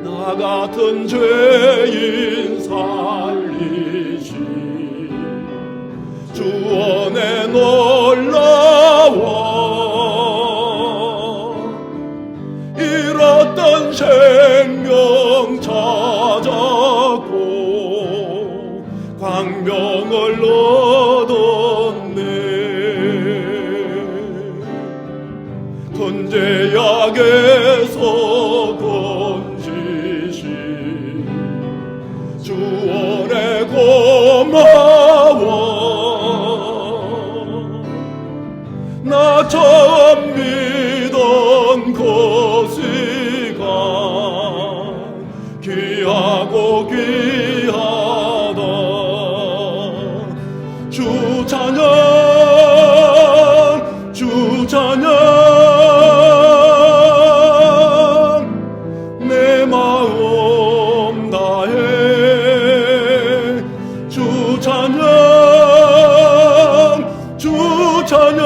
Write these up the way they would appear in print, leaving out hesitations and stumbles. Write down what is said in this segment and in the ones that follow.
나 같은 죄인 살리시 주원에 놀라워 잃었던 생명 찾았고 광명을 얻었네. 건재약에서 건지시 주원에 고마워. 나 처음 믿던 그 시간 귀하고 귀하다. 주 찬양 주 찬양 내 마음 다해 주 찬양 주 찬양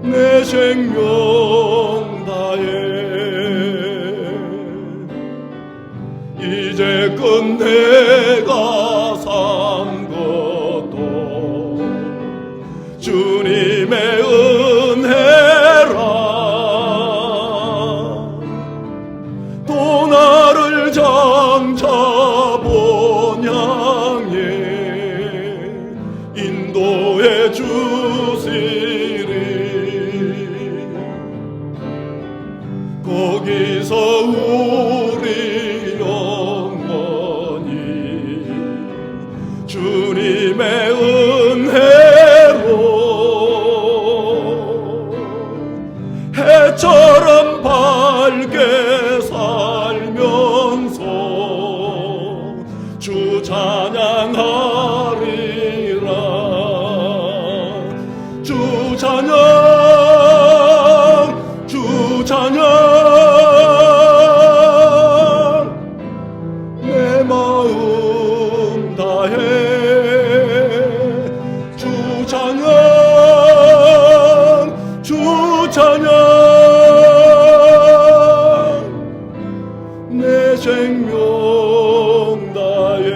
내 생명 다해 이제 끝내가 산 것도 주님의 은혜라. 또 나를 장차 본향에 인도해 주시리. 거기서 우리 영원히 주님의 은혜로 해처럼 밝게 살면서 주 찬양하리라. 주 찬양 주 찬양 내 마음 다해 주 찬양 주 찬양 내 생명 다해.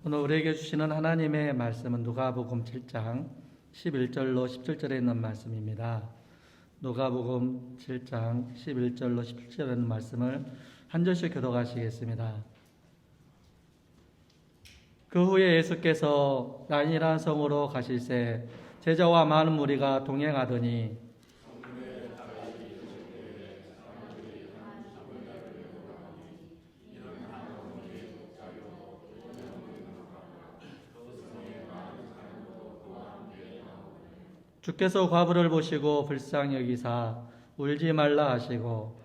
오늘 우리에게 주시는 하나님의 말씀은 누가복음 7장 11절로 17절에 있는 말씀입니다. 누가복음 7장 11절로 17절에 있는 말씀을 한 절씩 교독하시겠습니다. 그 후에 예수께서 나인이라는 성으로 가실새 제자와 많은 무리가 동행하더니 주께서 과부를 보시고 불쌍히 여기사 울지 말라 하시고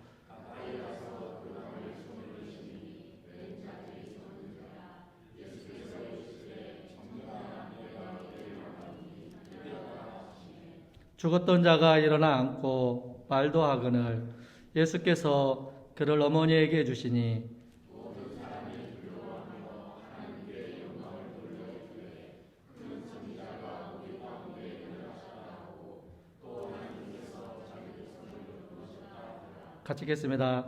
죽었던 자가 일어나 앉고 말도 하거늘 예수께서 그를 어머니에게 주시니 같이 읽겠습니다.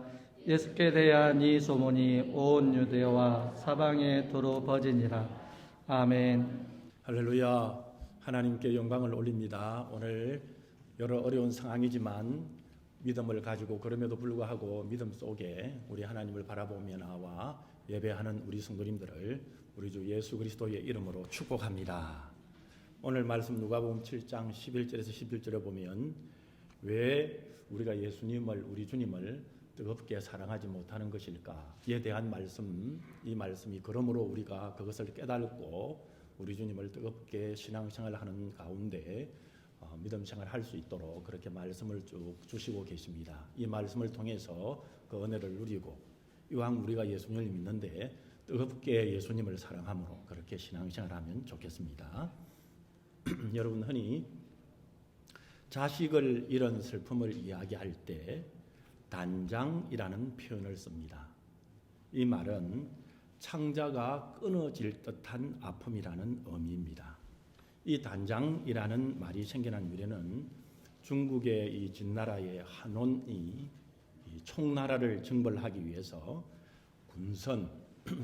예수께 대한 이 소문이 온 유대와 사방에 도로 퍼지니라. 아멘. 할렐루야. 하나님께 영광을 올립니다. 오늘 여러 어려운 상황이지만 믿음을 가지고 그럼에도 불구하고 믿음 속에 우리 하나님을 바라보며 나와 예배하는 우리 성도님들을 우리 주 예수 그리스도의 이름으로 축복합니다. 오늘 말씀 누가복음 7장 11절에서 11절에 보면 왜 우리가 예수님을 우리 주님을 뜨겁게 사랑하지 못하는 것일까에 대한 말씀, 이 말씀이 그러므로 우리가 그것을 깨닫고 우리 주님을 뜨겁게 신앙생활하는 가운데 믿음생활 할 수 있도록 그렇게 말씀을 쭉 주시고 계십니다. 이 말씀을 통해서 그 은혜를 누리고 이왕 우리가 예수님을 믿는데 뜨겁게 예수님을 사랑함으로 그렇게 신앙생활하면 좋겠습니다. 여러분 흔히 자식을 잃은 슬픔을 이야기할 때 단장이라는 표현을 씁니다. 이 말은 창자가 끊어질 듯한 아픔이라는 의미입니다. 이 단장이라는 말이 생겨난 유래는 중국의 이 진나라의 한원이 이 총나라를 정벌하기 위해서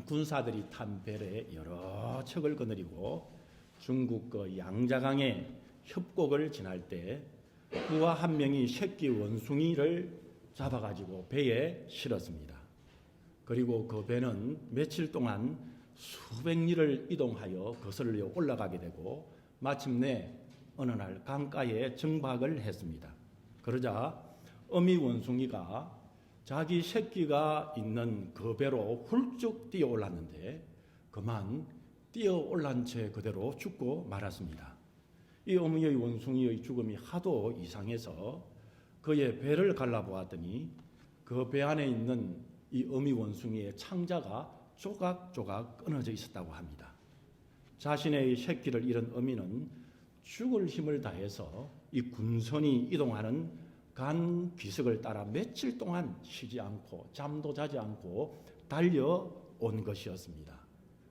군사들이 탄 배에 여러 척을 거느리고 중국 그 양자강에 협곡을 지날 때 부하 한 명이 새끼 원숭이를 잡아가지고 배에 실었습니다. 그리고 그 배는 며칠 동안 수백 리를 이동하여 거슬러 올라가게 되고 마침내 어느 날 강가에 정박을 했습니다. 그러자 어미 원숭이가 자기 새끼가 있는 그 배로 훌쩍 뛰어 올랐는데 그만 뛰어 올란 채 그대로 죽고 말았습니다. 이 어미의 원숭이의 죽음이 하도 이상해서 그의 배를 갈라보았더니 그 배 안에 있는 이 어미 원숭이의 창자가 조각조각 끊어져 있었다고 합니다. 자신의 새끼를 잃은 어미는 죽을 힘을 다해서 이 군선이 이동하는 간 기슭을 따라 며칠 동안 쉬지 않고 잠도 자지 않고 달려온 것이었습니다.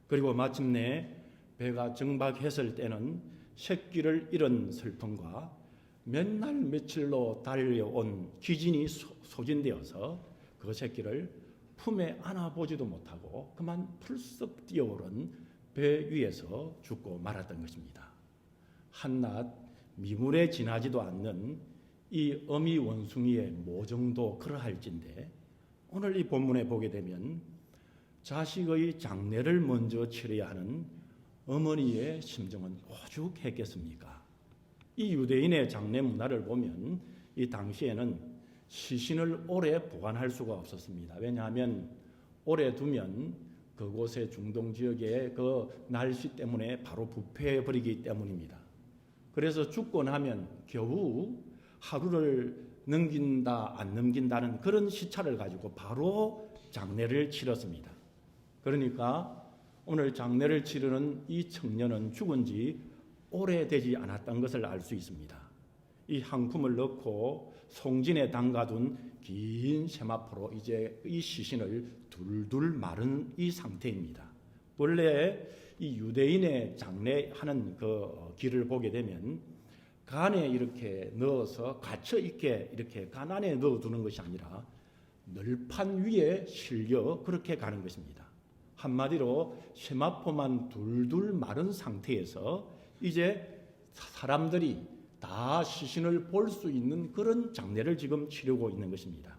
그리고 마침내 배가 정박했을 때는 새끼를 잃은 슬픔과 몇 날 며칠로 달려온 기진이 소진되어서 그 새끼를 품에 안아보지도 못하고 그만 풀썩 뛰어오른 배 위에서 죽고 말았던 것입니다. 한낱 미물에 지나지도 않는 이 어미 원숭이의 모정도 그러할진데 오늘 이 본문에 보게 되면 자식의 장례를 먼저 치러야 하는 어머니의 심정은 오죽했겠습니까? 이 유대인의 장례 문화를 보면 이 당시에는 시신을 오래 보관할 수가 없었습니다. 왜냐하면 오래 두면 그곳의 중동 지역의 그 날씨 때문에 바로 부패해 버리기 때문입니다. 그래서 죽고 나면 겨우 하루를 넘긴다 안 넘긴다는 그런 시차를 가지고 바로 장례를 치렀습니다. 그러니까 오늘 장례를 치르는 이 청년은 죽은 지 오래되지 않았던 것을 알 수 있습니다. 이 항품을 넣고 송진에 담가둔 긴 세마포로 이제 이 시신을 둘둘 마른 이 상태입니다. 원래 이 유대인의 장례하는 그 길을 보게 되면 간에 이렇게 넣어서 갇혀 있게 이렇게 간 안에 넣어두는 것이 아니라 널판 위에 실려 그렇게 가는 것입니다. 한마디로 세마포만 둘둘 마른 상태에서 이제 사람들이 다 시신을 볼 수 있는 그런 장례를 지금 치르고 있는 것입니다.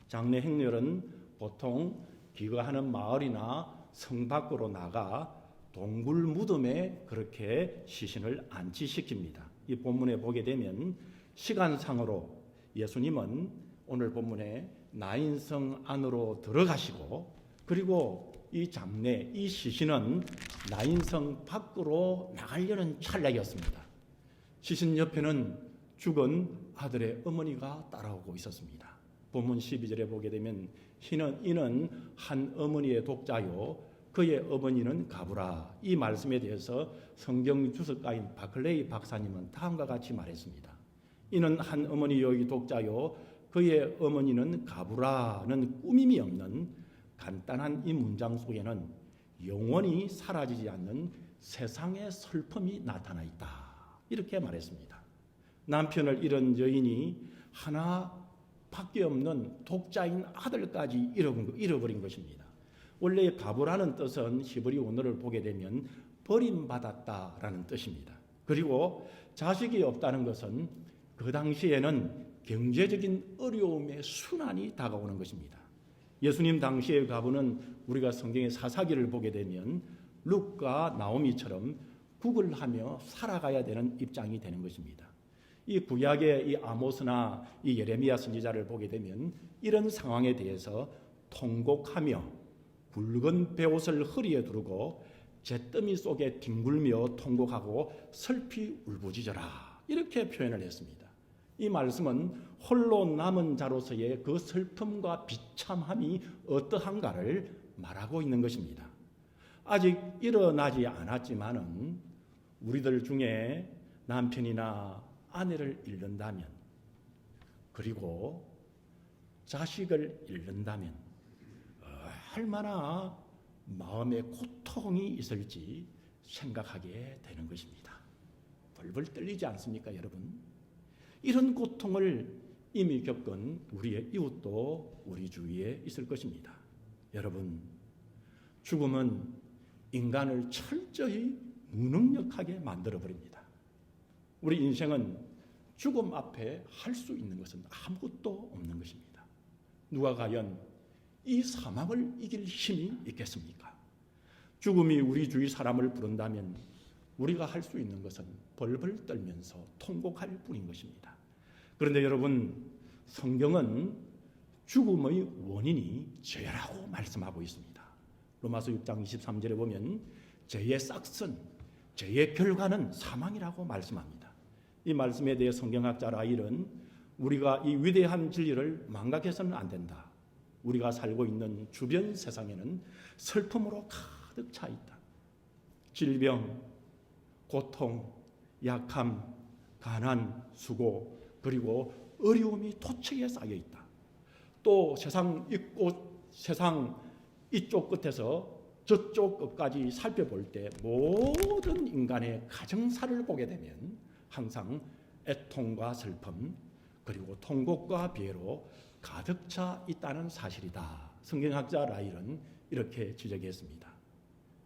장례 행렬은 보통 귀가하는 마을이나 성 밖으로 나가 동굴 무덤에 그렇게 시신을 안치시킵니다. 이 본문에 보게 되면 시간상으로 예수님은 오늘 본문에 나인성 안으로 들어가시고 그리고 이 장례, 이 시신은 나인성 밖으로 나가려는 찰나였습니다. 시신 옆에는 죽은 아들의 어머니가 따라오고 있었습니다. 본문 12절에 보게 되면 이는 한 어머니의 독자요 그의 어머니는 가부라. 이 말씀에 대해서 성경 주석가인 바클레이 박사님은 다음과 같이 말했습니다. 이는 한 어머니요 독자요 그의 어머니는 가부라는 꾸밈이 없는 간단한 이 문장 속에는 영원히 사라지지 않는 세상의 슬픔이 나타나 있다. 이렇게 말했습니다. 남편을 잃은 여인이 하나밖에 없는 독자인 아들까지 잃어버린 것입니다. 원래 가부라는 뜻은 히브리 원어를 보게 되면 버림받았다라는 뜻입니다. 그리고 자식이 없다는 것은 그 당시에는 경제적인 어려움의 순환이 다가오는 것입니다. 예수님 당시의 가부는 우리가 성경의 사사기를 보게 되면 룻과 나오미처럼 국을 하며 살아가야 되는 입장이 되는 것입니다. 이 구약의 이 아모스나 이 예레미야 선지자를 보게 되면 이런 상황에 대해서 통곡하며 굵은 베옷을 허리에 두르고 잿더미 속에 뒹굴며 통곡하고 슬피 울부짖어라 이렇게 표현을 했습니다. 이 말씀은 홀로 남은 자로서의 그 슬픔과 비참함이 어떠한가를 말하고 있는 것입니다. 아직 일어나지 않았지만은 우리들 중에 남편이나 아내를 잃는다면 그리고 자식을 잃는다면 얼마나 마음의 고통이 있을지 생각하게 되는 것입니다. 벌벌 떨리지 않습니까, 여러분? 이런 고통을 이미 겪은 우리의 이웃도 우리 주위에 있을 것입니다. 여러분, 죽음은 인간을 철저히 무능력하게 만들어버립니다. 우리 인생은 죽음 앞에 할 수 있는 것은 아무것도 없는 것입니다. 누가 과연 이 사망을 이길 힘이 있겠습니까? 죽음이 우리 주위 사람을 부른다면 우리가 할 수 있는 것은 벌벌 떨면서 통곡할 뿐인 것입니다. 그런데 여러분, 성경은 죽음의 원인이 죄라고 말씀하고 있습니다. 로마서 6장 23절에 보면 죄의 싹슨, 죄의 결과는 사망이라고 말씀합니다. 이 말씀에 대해 성경학자 라일은 우리가 이 위대한 진리를 망각해서는 안 된다. 우리가 살고 있는 주변 세상에는 슬픔으로 가득 차 있다. 질병, 고통, 약함, 가난, 수고, 그리고 어려움이 토착에 쌓여 있다. 또 세상 이쪽 끝에서 저쪽 끝까지 살펴볼 때 모든 인간의 가정사를 보게 되면 항상 애통과 슬픔 그리고 통곡과 비애로 가득 차 있다는 사실이다. 성경학자 라일은 이렇게 지적했습니다.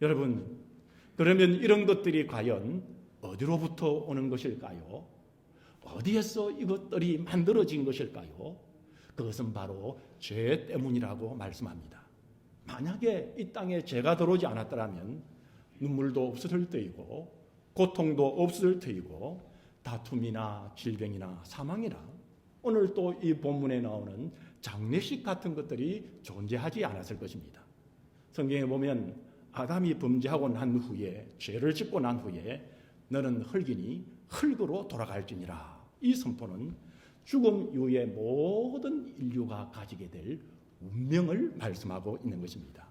여러분, 그러면 이런 것들이 과연 어디로부터 오는 것일까요? 어디에서 이것들이 만들어진 것일까요? 그것은 바로 죄 때문이라고 말씀합니다. 만약에 이 땅에 죄가 들어오지 않았더라면 눈물도 없을 터이고 고통도 없을 터이고 다툼이나 질병이나 사망이나 오늘 또 이 본문에 나오는 장례식 같은 것들이 존재하지 않았을 것입니다. 성경에 보면 아담이 범죄하고 난 후에 죄를 짓고 난 후에 너는 흙이니 흙으로 돌아갈지니라. 이 선포는 죽음 이후에 모든 인류가 가지게 될 운명을 말씀하고 있는 것입니다.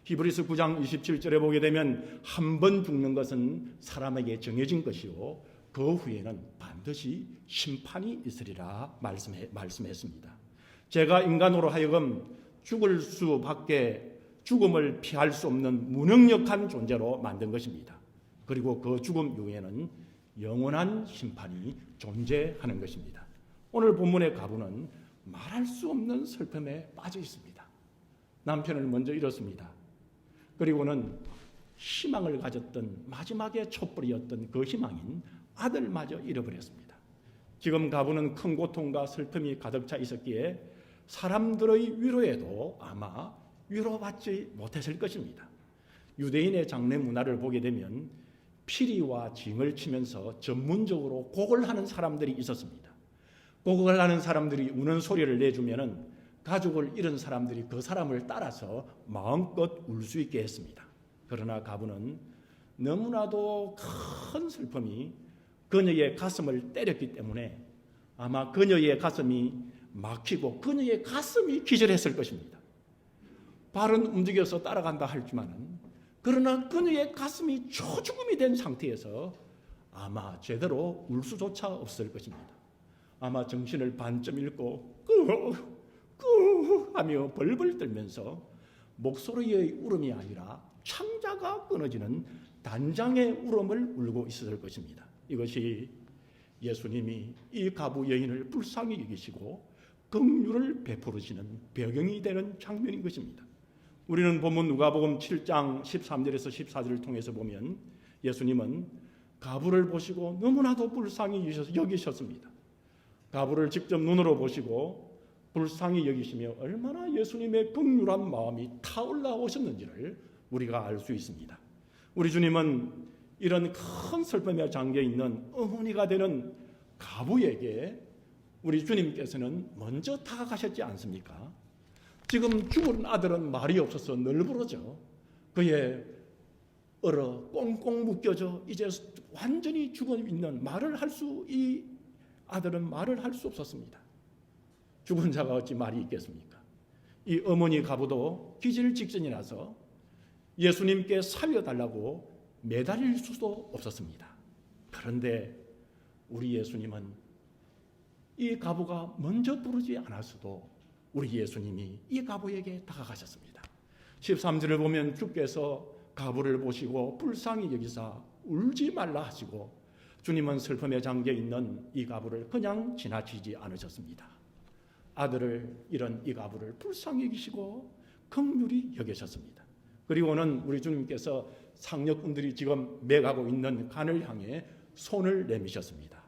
히브리서 9장 27절에 보게 되면 한 번 죽는 것은 사람에게 정해진 것이요 그 후에는 반드시 심판이 있으리라 말씀했습니다. 제가 인간으로 하여금 죽음을 피할 수 없는 무능력한 존재로 만든 것입니다. 그리고 그 죽음 이후에는 영원한 심판이 존재하는 것입니다. 오늘 본문의 가부는 말할 수 없는 슬픔에 빠져 있습니다. 남편을 먼저 잃었습니다. 그리고는 희망을 가졌던 마지막의 촛불이었던 그 희망인 아들마저 잃어버렸습니다. 지금 가부는 큰 고통과 슬픔이 가득 차 있었기에 사람들의 위로에도 아마 위로받지 못했을 것입니다. 유대인의 장례 문화를 보게 되면 피리와 징을 치면서 전문적으로 곡을 하는 사람들이 있었습니다. 곡을 하는 사람들이 우는 소리를 내주면은 가족을 잃은 사람들이 그 사람을 따라서 마음껏 울 수 있게 했습니다. 그러나 가부는 너무나도 큰 슬픔이 그녀의 가슴을 때렸기 때문에 아마 그녀의 가슴이 막히고 그녀의 가슴이 기절했을 것입니다. 발은 움직여서 따라간다 할지만은 그러나 그녀의 가슴이 초죽음이 된 상태에서 아마 제대로 울 수조차 없을 것입니다. 아마 정신을 반쯤 잃고 끄 하며 벌벌 떨면서 목소리의 울음이 아니라 창자가 끊어지는 단장의 울음을 울고 있었을 것입니다. 이것이 예수님이 이 가부 여인을 불쌍히 여기시고 긍휼을 베풀으시는 배경이 되는 장면인 것입니다. 우리는 본문 누가복음 7장 13절에서 14절을 통해서 보면 예수님은 가부를 보시고 너무나도 불쌍히 여기셨습니다. 가부를 직접 눈으로 보시고 불쌍히 여기시며 얼마나 예수님의 긍휼한 마음이 타올라오셨는지를 우리가 알 수 있습니다. 우리 주님은 이런 큰 슬픔에 잠겨 있는 어머니가 되는 가부에게 우리 주님께서는 먼저 다가가셨지 않습니까? 지금 죽은 아들은 말이 없어서 널브러져 그의 얼어 꽁꽁 묶여져 이제 완전히 죽어 있는 이 아들은 말을 할 수 없었습니다. 죽은 자가 어찌 말이 있겠습니까? 이 어머니 가부도 기질 직전이라서 예수님께 살려달라고 매달릴 수도 없었습니다. 그런데 우리 예수님은 이 가부가 먼저 부르지 않았어도 우리 예수님이 이 가부에게 다가가셨습니다. 13절을 보면 주께서 가부를 보시고 불쌍히 여기사 울지 말라 하시고 주님은 슬픔에 잠겨 있는 이 가부를 그냥 지나치지 않으셨습니다. 아들을 잃은 이 가부를 불쌍히 여기시고 긍휼히 여기셨습니다. 그리고는 우리 주님께서 상력꾼들이 지금 매가고 있는 간을 향해 손을 내미셨습니다.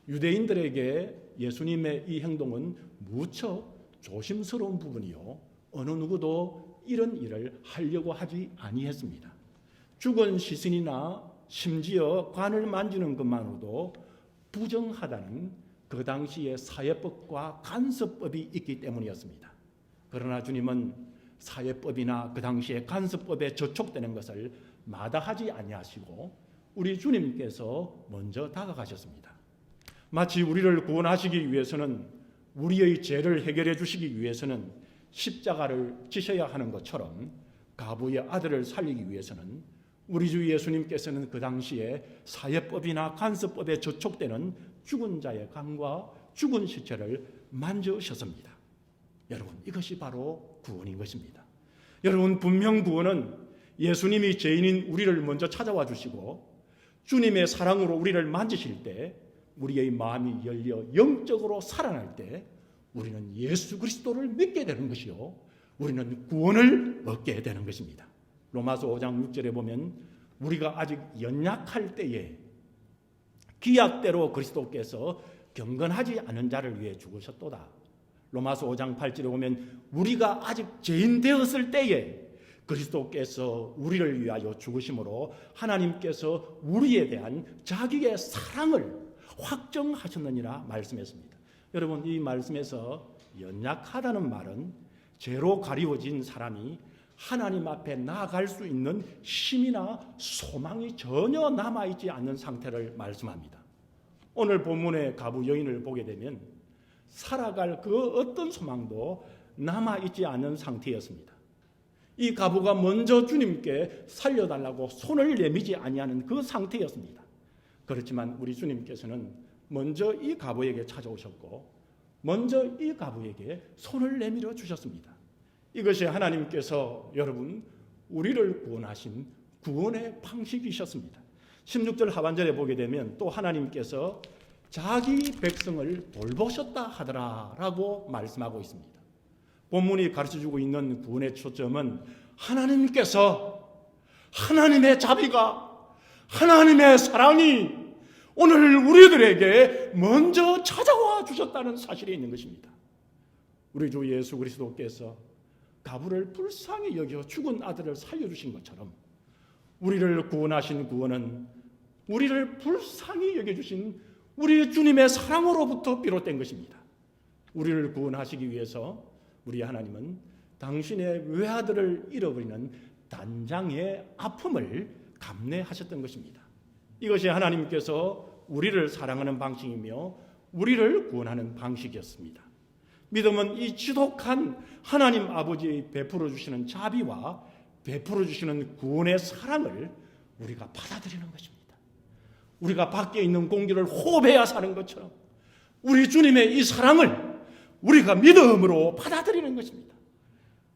유대인들에게 예수님의 이 행동은 무척 조심스러운 부분이요, 어느 누구도 이런 일을 하려고 하지 아니했습니다. 죽은 시신이나 심지어 관을 만지는 것만으로도 부정하다는 그 당시의 사회법과 간섭법이 있기 때문이었습니다. 그러나 주님은 사회법이나 그 당시의 간섭법에 저촉되는 것을 마다하지 아니하시고 우리 주님께서 먼저 다가가셨습니다. 마치 우리를 구원하시기 위해서는, 우리의 죄를 해결해 주시기 위해서는 십자가를 지셔야 하는 것처럼 가부의 아들을 살리기 위해서는 우리 주 예수님께서는 그 당시에 사회법이나 간섭법에 저촉되는 죽은 자의 관과 죽은 시체를 만져셨습니다. 여러분, 이것이 바로 구원인 것입니다. 여러분, 분명 구원은 예수님이 죄인인 우리를 먼저 찾아와 주시고 주님의 사랑으로 우리를 만지실 때, 우리의 마음이 열려 영적으로 살아날 때 우리는 예수 그리스도를 믿게 되는 것이요, 우리는 구원을 얻게 되는 것입니다. 로마서 5장 6절에 보면 우리가 아직 연약할 때에 기약대로 그리스도께서 경건하지 않은 자를 위해 죽으셨도다. 로마서 5장 8절에 보면 우리가 아직 죄인 되었을 때에 그리스도께서 우리를 위하여 죽으심으로 하나님께서 우리에 대한 자기의 사랑을 확정하셨느니라 말씀했습니다. 여러분, 이 말씀에서 연약하다는 말은 죄로 가리워진 사람이 하나님 앞에 나아갈 수 있는 힘이나 소망이 전혀 남아있지 않는 상태를 말씀합니다. 오늘 본문의 가부 여인을 보게 되면 살아갈 그 어떤 소망도 남아있지 않은 상태였습니다. 이 가부가 먼저 주님께 살려달라고 손을 내미지 아니하는 그 상태였습니다. 그렇지만 우리 주님께서는 먼저 이 가부에게 찾아오셨고 먼저 이 가부에게 손을 내밀어 주셨습니다. 이것이 하나님께서 여러분 우리를 구원하신 구원의 방식이셨습니다. 16절 하반절에 보게 되면 또 하나님께서 자기 백성을 돌보셨다 하더라라고 말씀하고 있습니다. 본문이 가르쳐주고 있는 구원의 초점은 하나님께서, 하나님의 자비가, 하나님의 사랑이 오늘 우리들에게 먼저 찾아와 주셨다는 사실이 있는 것입니다. 우리 주 예수 그리스도께서 가부를 불쌍히 여겨 죽은 아들을 살려주신 것처럼 우리를 구원하신 구원은 우리를 불쌍히 여겨주신 우리 주님의 사랑으로부터 비롯된 것입니다. 우리를 구원하시기 위해서 우리 하나님은 당신의 외아들을 잃어버리는 단장의 아픔을 감내하셨던 것입니다. 이것이 하나님께서 우리를 사랑하는 방식이며 우리를 구원하는 방식이었습니다. 믿음은 이 지독한 하나님 아버지의 베풀어 주시는 자비와 베풀어 주시는 구원의 사랑을 우리가 받아들이는 것입니다. 우리가 밖에 있는 공기를 호흡해야 사는 것처럼 우리 주님의 이 사랑을 우리가 믿음으로 받아들이는 것입니다.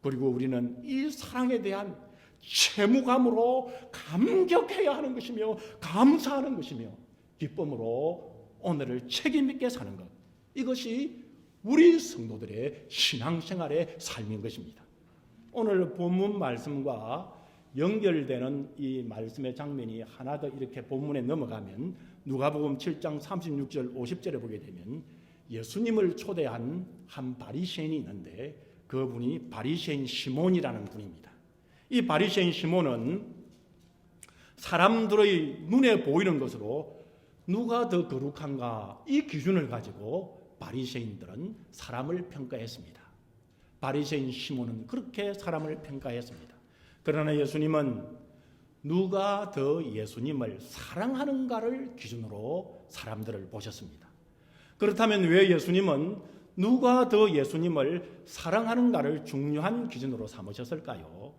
그리고 우리는 이 사랑에 대한 채무감으로 감격해야 하는 것이며 감사하는 것이며 기쁨으로 오늘을 책임 있게 사는 것, 이것이 우리 성도들의 신앙생활의 삶인 것입니다. 오늘 본문 말씀과 연결되는 이 말씀의 장면이 하나 더 이렇게 본문에 넘어가면 누가복음 7장 36절 50절에 보게 되면 예수님을 초대한 한 바리새인이 있는데 그분이 바리새인 시몬이라는 분입니다. 이 바리새인 시몬은 사람들의 눈에 보이는 것으로 누가 더 거룩한가 이 기준을 가지고 바리새인들은 사람을 평가했습니다. 바리새인 시몬은 그렇게 사람을 평가했습니다. 그러나 예수님은 누가 더 예수님을 사랑하는가를 기준으로 사람들을 보셨습니다. 그렇다면 왜 예수님은 누가 더 예수님을 사랑하는가를 중요한 기준으로 삼으셨을까요?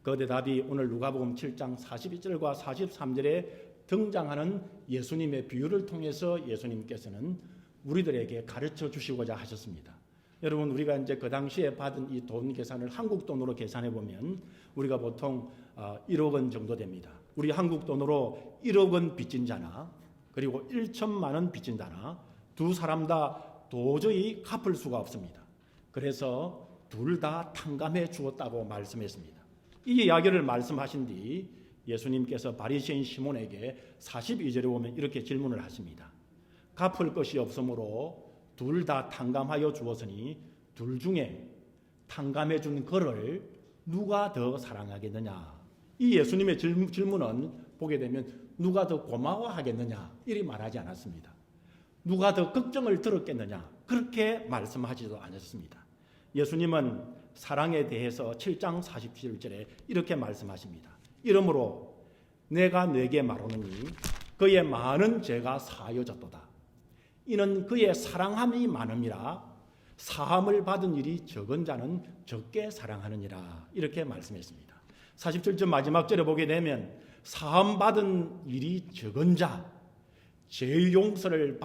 그 대답이 오늘 누가복음 7장 42절과 43절에 등장하는 예수님의 비유를 통해서 예수님께서는 우리들에게 가르쳐 주시고자 하셨습니다. 여러분, 우리가 이제 그 당시에 받은 이 돈 계산을 한국 돈으로 계산해 보면 우리가 보통 1억 원 정도 됩니다. 우리 한국 돈으로 1억 원 빚진 자나 그리고 1천만 원 빚진 자나 두 사람 다 도저히 갚을 수가 없습니다. 그래서 둘 다 탕감해 주었다고 말씀했습니다. 이 이야기를 말씀하신 뒤 예수님께서 바리새인 시몬에게 42절에 보면 이렇게 질문을 하십니다. 갚을 것이 없으므로 둘 다 탕감하여 주었으니 둘 중에 탕감해 준 그를 누가 더 사랑하겠느냐. 이 예수님의 질문은 보게 되면 누가 더 고마워하겠느냐 이리 말하지 않았습니다. 누가 더 걱정을 들었겠느냐 그렇게 말씀하지도 않았습니다. 예수님은 사랑에 대해서 7장 47절에 이렇게 말씀하십니다. 이러므로 내가 네게 말하노니 그의 많은 죄가 사하여졌도다. 이는 그의 사랑함이 많음이라 사함을 받은 일이 적은 자는 적게 사랑하느니라. 이렇게 말씀했습니다. 47절 마지막 절에 보게 되면 사함 받은 일이 적은 자, 죄 용서를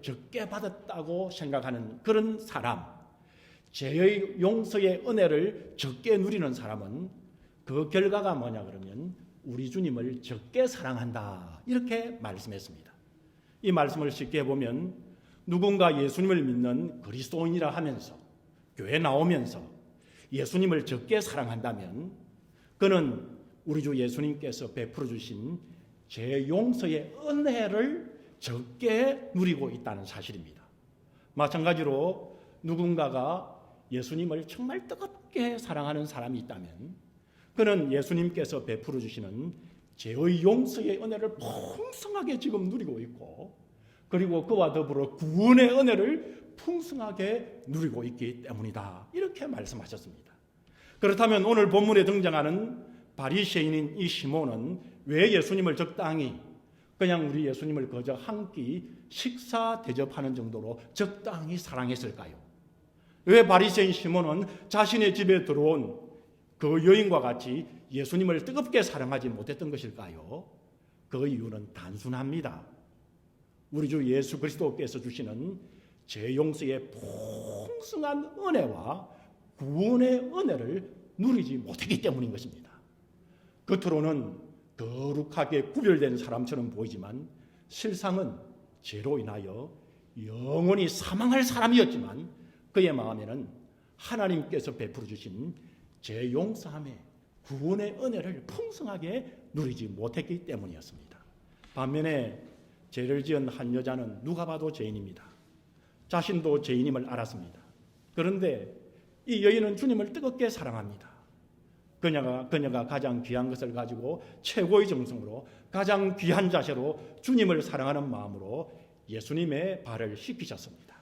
적게 받았다고 생각하는 그런 사람, 죄의 용서의 은혜를 적게 누리는 사람은 그 결과가 뭐냐 그러면 우리 주님을 적게 사랑한다. 이렇게 말씀했습니다. 이 말씀을 쉽게 보면 누군가 예수님을 믿는 그리스도인이라 하면서 교회 나오면서 예수님을 적게 사랑한다면 그는 우리 주 예수님께서 베풀어 주신 죄 용서의 은혜를 적게 누리고 있다는 사실입니다. 마찬가지로 누군가가 예수님을 정말 뜨겁게 사랑하는 사람이 있다면 그는 예수님께서 베풀어 주시는 죄의 용서의 은혜를 풍성하게 지금 누리고 있고 그리고 그와 더불어 구원의 은혜를 풍성하게 누리고 있기 때문이다. 이렇게 말씀하셨습니다. 그렇다면 오늘 본문에 등장하는 바리새인인 이 시몬은 왜 예수님을 적당히 그냥 우리 예수님을 그저 한 끼 식사 대접하는 정도로 적당히 사랑했을까요? 왜 바리새인 시몬은 자신의 집에 들어온 그 여인과 같이 예수님을 뜨겁게 사랑하지 못했던 것일까요? 그 이유는 단순합니다. 우리 주 예수 그리스도께서 주시는 죄 용서의 풍성한 은혜와 구원의 은혜를 누리지 못했기 때문인 것입니다. 겉으로는 거룩하게 구별된 사람처럼 보이지만 실상은 죄로 인하여 영원히 사망할 사람이었지만 그의 마음에는 하나님께서 베풀어 주신 죄 용서함의 구원의 은혜를 풍성하게 누리지 못했기 때문이었습니다. 반면에 죄를 지은 한 여자는 누가 봐도 죄인입니다. 자신도 죄인임을 알았습니다. 그런데 이 여인은 주님을 뜨겁게 사랑합니다. 그녀가 가장 귀한 것을 가지고 최고의 정성으로 가장 귀한 자세로 주님을 사랑하는 마음으로 예수님의 발을 씻기셨습니다.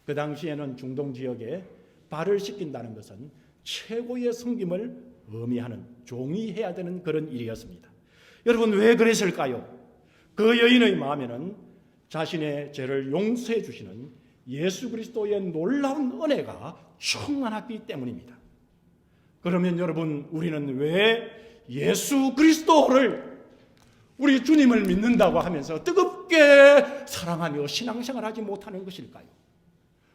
그 당시에는 중동 지역에 발을 씻긴다는 것은 최고의 섬김을 의미하는 종이 해야 되는 그런 일이었습니다. 여러분 왜 그랬을까요? 그 여인의 마음에는 자신의 죄를 용서해 주시는 예수 그리스도의 놀라운 은혜가 충만하기 때문입니다. 그러면 여러분 우리는 왜 예수 그리스도를 우리 주님을 믿는다고 하면서 뜨겁게 사랑하며 신앙생활하지 못하는 것일까요?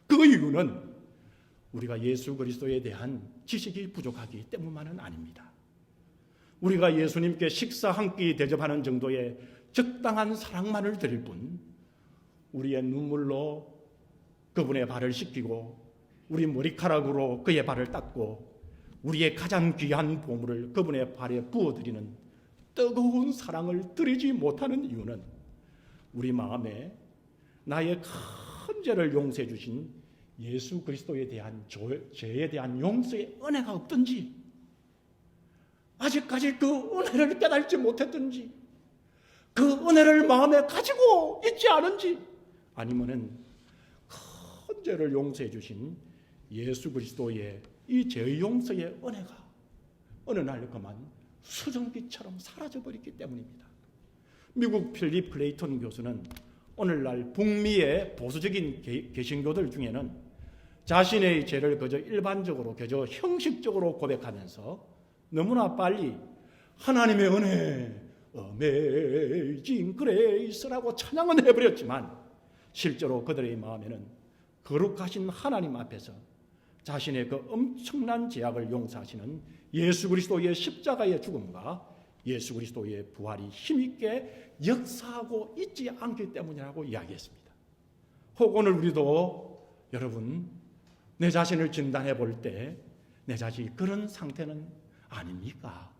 그 이유는 우리가 예수 그리스도에 대한 지식이 부족하기 때문만은 아닙니다. 우리가 예수님께 식사 한 끼 대접하는 정도의 적당한 사랑만을 드릴 뿐 우리의 눈물로 그분의 발을 씻기고 우리 머리카락으로 그의 발을 닦고 우리의 가장 귀한 보물을 그분의 발에 부어드리는 뜨거운 사랑을 드리지 못하는 이유는 우리 마음에 나의 큰 죄를 용서해 주신 예수 그리스도에 대한 죄에 대한 용서의 은혜가 없든지 아직까지 그 은혜를 깨달지 못했든지 그 은혜를 마음에 가지고 있지 않은지 아니면은 큰 죄를 용서해 주신 예수 그리스도의 이 죄의 용서의 은혜가 어느 날 그만 수증기처럼 사라져버렸기 때문입니다. 미국 필립 클레이턴 교수는 오늘날 북미의 보수적인 개신교들 중에는 자신의 죄를 그저 일반적으로 그저 형식적으로 고백하면서 너무나 빨리 하나님의 은혜 Amazing Grace라고 찬양은 해버렸지만 실제로 그들의 마음에는 거룩하신 하나님 앞에서 자신의 그 엄청난 죄악을 용서하시는 예수 그리스도의 십자가의 죽음과 예수 그리스도의 부활이 힘있게 역사하고 있지 않기 때문이라고 이야기했습니다. 혹 오늘 우리도 여러분 내 자신을 진단해 볼 때 내 자신이 그런 상태는 아닙니까?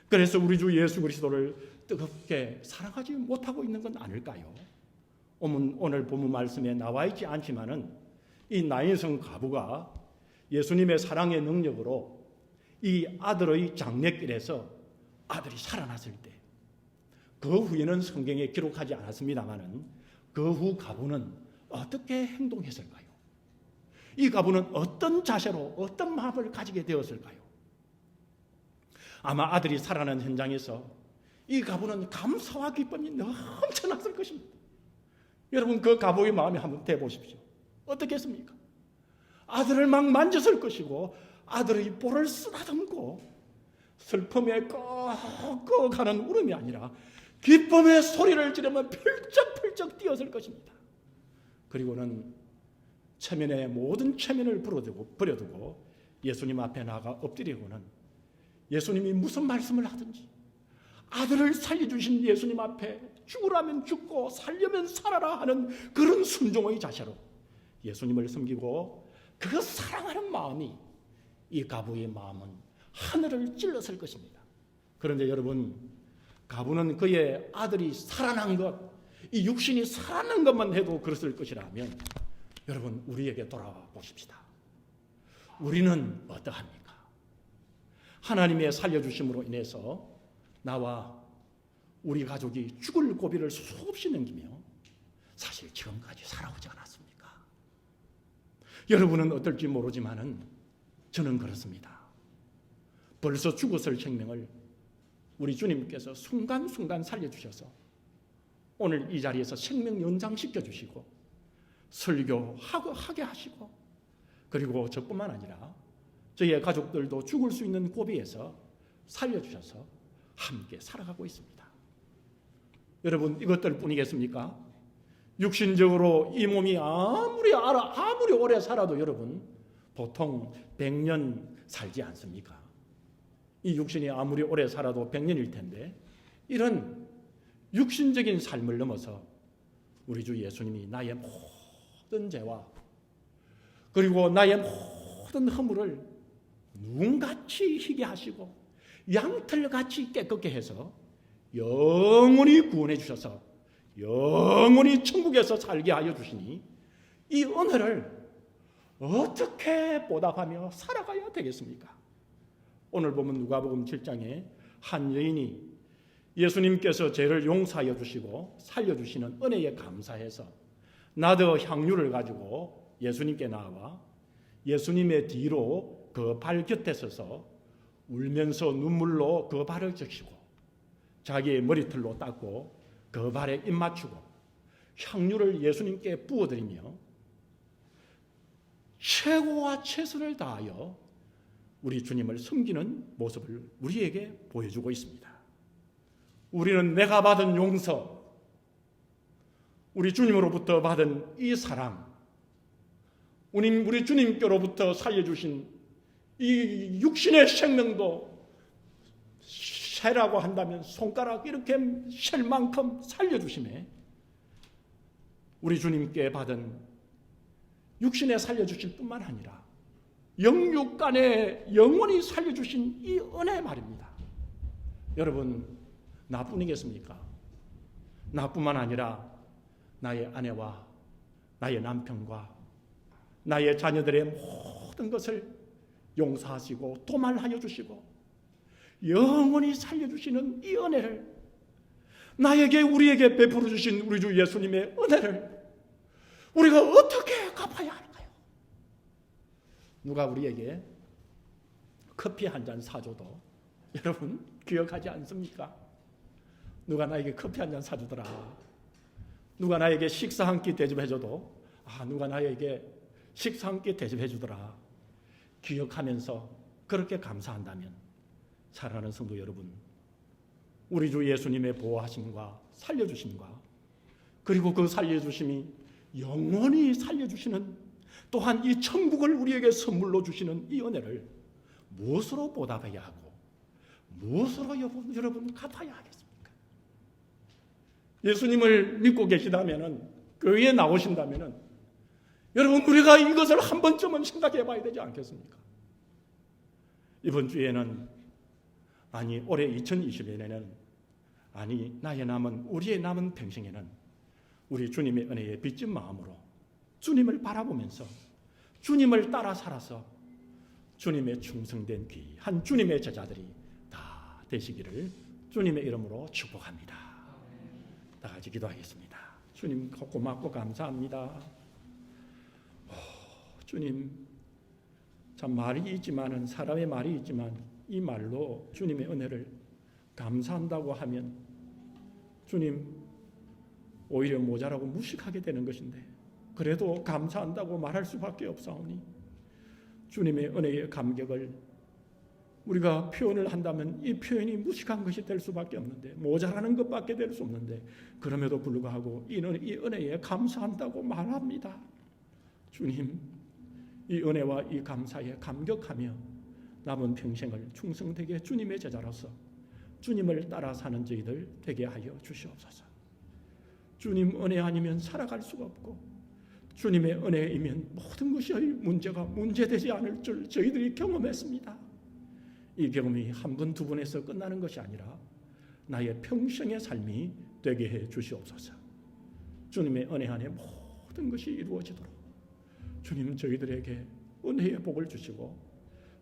그래서 우리 주 예수 그리스도를 뜨겁게 사랑하지 못하고 있는 건 아닐까요? 오늘 본문 말씀에 나와 있지 않지만은 이 나인성 과부가 예수님의 사랑의 능력으로 이 아들의 장례길에서 아들이 살아났을 때, 그 후에는 성경에 기록하지 않았습니다만은 그 후 과부는 어떻게 행동했을까요? 이 과부는 어떤 자세로 어떤 마음을 가지게 되었을까요? 아마 아들이 살아난 현장에서 이 과부는 감사와 기쁨이 넘쳐났을 것입니다. 여러분 그 과부의 마음에 한번 대보십시오. 어떻겠습니까? 아들을 막 만졌을 것이고 아들의 볼을 쓰다듬고 슬픔에 꺼가는 울음이 아니라 기쁨의 소리를 지르며 펄쩍펄쩍 뛰었을 것입니다. 그리고는 체면의 모든 체면을 버려두고 예수님 앞에 나가 엎드리고는 예수님이 무슨 말씀을 하든지 아들을 살려주신 예수님 앞에 죽으라면 죽고 살려면 살아라 하는 그런 순종의 자세로 예수님을 섬기고 그 사랑하는 마음이 이 과부의 마음은 하늘을 찔렀을 것입니다. 그런데 여러분, 과부는 그의 아들이 살아난 것, 이 육신이 살아난 것만 해도 그랬을 것이라면 여러분 우리에게 돌아와 보십시다. 우리는 어떠합니까? 하나님의 살려주심으로 인해서 나와 우리 가족이 죽을 고비를 수없이 넘기며 사실 지금까지 살아오지 않았습니까? 여러분은 어떨지 모르지만은 저는 그렇습니다. 벌써 죽었을 생명을 우리 주님께서 순간순간 살려주셔서 오늘 이 자리에서 생명 연장시켜 주시고 설교하게 하시고, 그리고 저뿐만 아니라 저희의 가족들도 죽을 수 있는 고비에서 살려주셔서 함께 살아가고 있습니다. 여러분 이것들 뿐이겠습니까? 육신적으로 이 몸이 아무리 오래 살아도 여러분 보통 100년 살지 않습니까? 이 육신이 아무리 오래 살아도 100년일 텐데 이런 육신적인 삶을 넘어서 우리 주 예수님이 나의 모든 죄와 그리고 나의 모든 허물을 눈같이 희게 하시고 양털같이 깨끗게 해서 영원히 구원해 주셔서 영원히 천국에서 살게 하여 주시니 이 은혜를 어떻게 보답하며 살아가야 되겠습니까? 오늘 보면 누가복음 7장에 한 여인이 예수님께서 죄를 용서하여 주시고 살려주시는 은혜에 감사해서 나더 향유를 가지고 예수님께 나와 예수님의 뒤로 그 발 곁에 서서 울면서 눈물로 그 발을 적시고 자기의 머리털로 닦고 그 발에 입 맞추고 향유를 예수님께 부어드리며 최고와 최선을 다하여 우리 주님을 섬기는 모습을 우리에게 보여주고 있습니다. 우리는 내가 받은 용서, 우리 주님으로부터 받은 이 사랑, 우리 주님께로부터 살려주신 이 육신의 생명도 세라고 한다면 손가락 이렇게 셀 만큼 살려주심에 우리 주님께 받은 육신에 살려주실 뿐만 아니라 영육간에 영원히 살려주신 이 은혜 말입니다. 여러분 나뿐이겠습니까? 나뿐만 아니라 나의 아내와 나의 남편과 나의 자녀들의 모든 것을 용서하시고 도말하여 주시고 영원히 살려주시는 이 은혜를 우리에게 베풀어 주신 우리 주 예수님의 은혜를 우리가 어떻게 갚아야 할까요? 누가 우리에게 커피 한 잔 사줘도 여러분 기억하지 않습니까? 누가 나에게 커피 한 잔 사주더라. 누가 나에게 식사 한 끼 대접해줘도 누가 나에게 식사 한 끼 대접해주더라. 기억하면서 그렇게 감사한다면 사랑하는 성도 여러분, 우리 주 예수님의 보호하심과 살려주심과 그리고 그 살려주심이 영원히 살려주시는 또한 이 천국을 우리에게 선물로 주시는 이 은혜를 무엇으로 보답해야 하고 무엇으로 여러분 갚아야 하겠습니까? 예수님을 믿고 계시다면은, 교회에 나오신다면은, 여러분 우리가 이것을 한 번쯤은 생각해 봐야 되지 않겠습니까? 이번 주에는, 아니 올해 2020년에는, 아니 우리의 남은 평생에는 우리 주님의 은혜에 빚진 마음으로 주님을 바라보면서 주님을 따라 살아서 주님의 충성된 귀한 주님의 제자들이 다 되시기를 주님의 이름으로 축복합니다. 다 같이 기도하겠습니다. 주님 고맙고 감사합니다. 주님, 참 말이 있지만은, 사람의 말이 있지만 이 말로 주님의 은혜를 감사한다고 하면 주님 오히려 모자라고 무식하게 되는 것인데, 그래도 감사한다고 말할 수밖에 없사오니 주님의 은혜의 감격을 우리가 표현을 한다면 이 표현이 무식한 것이 될 수밖에 없는데, 모자라는 것밖에 될 수 없는데, 그럼에도 불구하고 이 은혜에 감사한다고 말합니다. 주님, 이 은혜와 이 감사에 감격하며 남은 평생을 충성되게 주님의 제자로서 주님을 따라 사는 저희들 되게 하여 주시옵소서. 주님 은혜 아니면 살아갈 수가 없고, 주님의 은혜이면 모든 것이 문제가 문제되지 않을 줄 저희들이 경험했습니다. 이 경험이 한 번, 두 번에서 끝나는 것이 아니라 나의 평생의 삶이 되게 해 주시옵소서. 주님의 은혜 안에 모든 것이 이루어지도록 주님 저희들에게 은혜의 복을 주시고,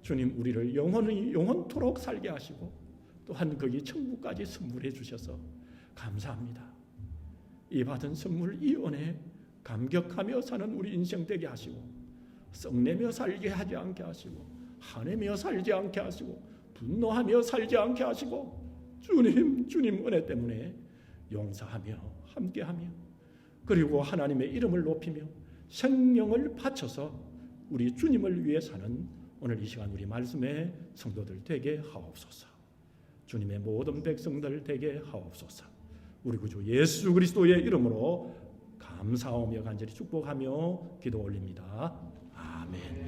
주님 우리를 영원토록 살게 하시고, 또한 거기 천국까지 선물해 주셔서 감사합니다. 이 받은 선물, 이 은혜 감격하며 사는 우리 인생 되게 하시고, 썩내며 살게 하지 않게 하시고, 화내며 살지 않게 하시고, 분노하며 살지 않게 하시고, 주님 은혜 때문에 용서하며 함께하며, 그리고 하나님의 이름을 높이며 생명을 바쳐서 우리 주님을 위해 사는 오늘 이 시간 우리 말씀의 성도들 되게 하옵소서. 주님의 모든 백성들 되게 하옵소서. 우리 구주 예수 그리스도의 이름으로 감사하며 간절히 축복하며 기도 올립니다. 아멘.